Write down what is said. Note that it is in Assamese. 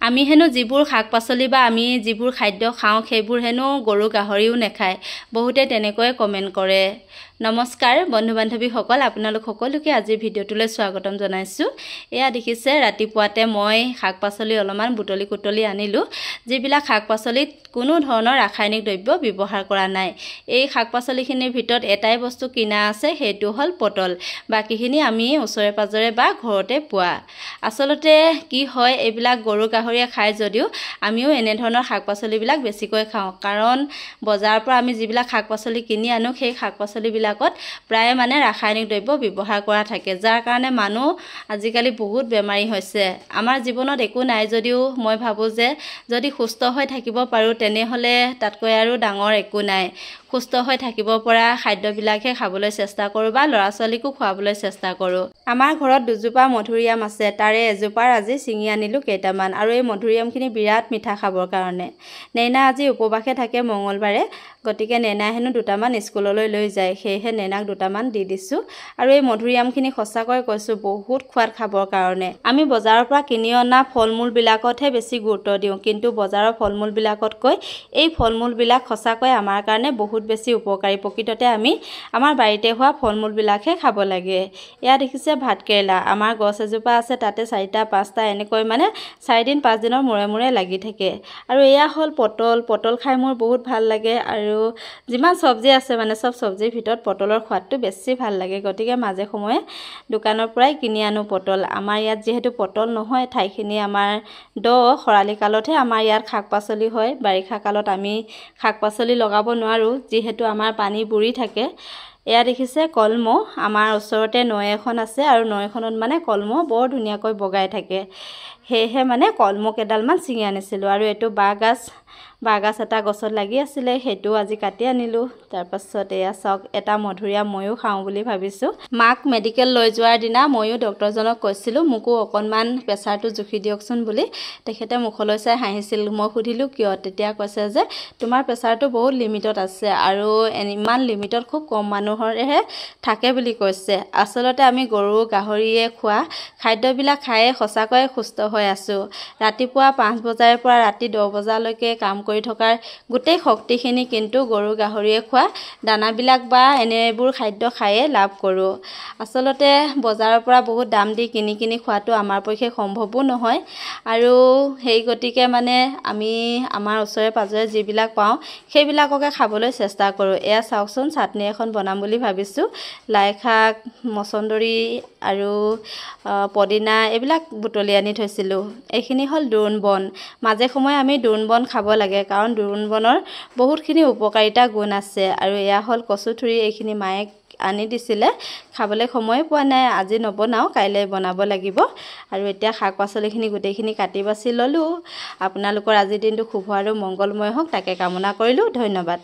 আমি হেনো যিবোৰ শাক পাচলি বা আমি যিবোৰ খাদ্য খাওঁ সেইবোৰ হেনো গৰু গাহৰিও নেখায় বহুতে তেনেকৈ কমেন্ট কৰে নমস্কাৰ বন্ধু বান্ধৱীসকল আপোনালোক সকলোকে আজি ভিডিঅ'টোলৈ স্বাগতম জনাইছো এয়া দেখিছে ৰাতিপুৱাতে মই শাক পাচলি অলপমান বুটলি কুটলি আনিলো যিবিলাক শাক পাচলিত কোনো ধৰণৰ ৰাসায়নিক দ্ৰব্য ব্যৱহাৰ কৰা নাই এই শাক পাচলিখিনিৰ ভিতৰত এটাই বস্তু কিনা আছে সেইটো হল পটল বাকিখিনি আমি ওচৰে পাজৰে বা ঘৰতে পোৱা আসলতে কি হয় এইবিলাক গৰু গাহৰিয়ে খায় যদিও আমিও এনে ধৰণৰ শাক পাচলিবিলাক বেছিকৈ খাওঁ কাৰণ বজাৰৰ পৰা আমি যিবিলাক শাক পাচলি কিনি আনো সেই শাক পাচলিবিলাকত প্ৰায় মানে ৰাসায়নিক দ্ৰব্য ব্যৱহাৰ কৰা থাকে যাৰ কাৰণে মানুহ আজিকালি বহুত বেমাৰী হৈছে আমাৰ জীৱনত একো নাই যদিও মই ভাবো যে যদি সুস্থ হৈ থাকিব পাৰো তেনেহলে তাতকৈ আৰু ডাঙৰ একো নাই সুস্থ হৈ থাকিব পৰা খাদ্যবিলাকহে খাবলৈ চেষ্টা কৰো বা ল'ৰা ছোৱালীকো খুৱাবলৈ চেষ্টা কৰো আমাৰ ঘৰত দুজোপা মধুৰিআম আছে তাৰে এজোপাৰ আজি ছিঙি আনিলো কেইটামান আৰু এই মধুৰিআমখিনি বিৰাট মিঠা খাবৰ কাৰণে নেনা আজি উপবাসে থাকে মঙ্গলবাৰে গতিকে নেনা হেনো দুটামান স্কুললৈ লৈ যায় সেয়েহে নেনাক দুটামান দি দিছো আৰু এই মধুৰিআমখিনি সঁচাকৈ কৈছো বহুত খোৱাদ খাবৰ কাৰণে আমি বজাৰৰ পৰা কিনি অনা ফলমূল বিলাকতহে বেছি গুৰুত্ব দিওঁ কিন্তু বজাৰৰ ফলমূল বিলাকতকৈ এই ফলমূল বিলাক সঁচাকৈ আমাৰ কাৰণে বহুত বেছি উপকাৰী প্ৰকৃততে আমি আমাৰ বাৰীতে হোৱা ফলমূল বিলাকহে খাব লাগে এয়া দেখিছে ভাতকেৰেলা আমাৰ গছ এজোপা আছে তাতে 4টা 5টা এনেকৈ মানে 4 দিন 5 দিনৰ মূৰে মূৰে লাগি থাকে আৰু এয়া হল পটল খাই মোৰ বহুত ভাল লাগে আৰু যিমান সবজি আছে মানে সব সবজিৰ ভিতৰত পটলৰ সোৱাদটো বেছি ভাল লাগে গতিকে মাজে সময়ে দোকানৰ পৰাই কিনি আনো পটল আমাৰ ইয়াত যেহেতু পটল নহয় ঠাইখিনি আমাৰ খৰালি কালতহে আমাৰ ইয়াত শাক পাচলি হয় বাৰিষা কালত আমি শাক পাচলি লগাব নোৱাৰো যেহেতু আমাৰ পানী বুৰি থাকে এয়া দেখিছে কলমৌ আমাৰ ওচৰতে নৈ এখন আছে আৰু নৈখনত মানে কলমৌ বৰ ধুনীয়াকৈ বগাই থাকে হেহে মানে কলমৌ কেডালমান ছিঙি আনিছিলো আৰু এটো বাগাছ এটা গছত লাগি আছিলে হেটো আজি কাটি আনিলো তাৰ পাছত এয়া চাওক এটা মধুৰিআম ময়ো খাওঁ বুলি ভাবিছো মাক মেডিকেল লৈ যোৱাৰ দিনা ময়ো ডক্টৰজনক কৈছিলো মোকো অকনমান প্ৰেছাৰটো জুখি দিয়কচোন বুলি তেখেতে মুখলৈ চাই হাঁহিছিল মই সুধিলো কিয় তেতিয়া কৈছে যে তোমাৰ প্ৰেছাৰটো বহুত লিমিটত আছে আৰু ইমান লিমিটত খুব কম মানুহৰহে থাকে বুলি কৈছে আসলতে আমি গৰু গাহৰিয়ে খোৱা খাদ্যবিলাক খায়ে সঁচাকৈ সুস্থ হৈ আছো ৰাতিপুৱা 5 বজাৰ পৰা ৰাতি 10 বজালৈকে কাম কৰি থকাৰ গোটেই শক্তিখিনি কিন্তু গৰু গাহৰিয়ে খোৱা দানাবিলাক বা এনেবোৰ খাদ্য খায়ে লাভ কৰো আসলতে বজাৰৰ পৰা বহুত দাম দি কিনি খোৱাটো আমাৰ পক্ষে সম্ভৱো নহয় আৰু সেই গতিকে মানে আমি আমাৰ ওচৰে পাজৰে যিবিলাক পাওঁ সেইবিলাককে খাবলৈ চেষ্টা কৰো এয়া চাওকচোন চাটনি এখন বনাম বুলি ভাবিছো লাই শাক মছন্দৰী আৰু পদিনা এইবিলাক বুটলি আনি থৈছিলো এইখিনি হল দোৰোণ বন মাজে সময়ে আমি দোৰোণ বন খাব লাগে কাৰণ দোৰোণ বনৰ বহুতখিনি উপকাৰিতা গুণ আছে আৰু এয়া হল কচুথুৰি এইখিনি মায়ে আনি দিছিলে খাবলৈ সময় পোৱা নাই আজি নবনাও কাইলৈ বনাব লাগিব আৰু এতিয়া শাক পাচলিখিনি গোটেইখিনি কাটি বাছি ললো আপোনালোকৰ আজি দিনটো শুভ আৰু মংগলময় হওক তাকে কামনা কৰিলো ধন্যবাদ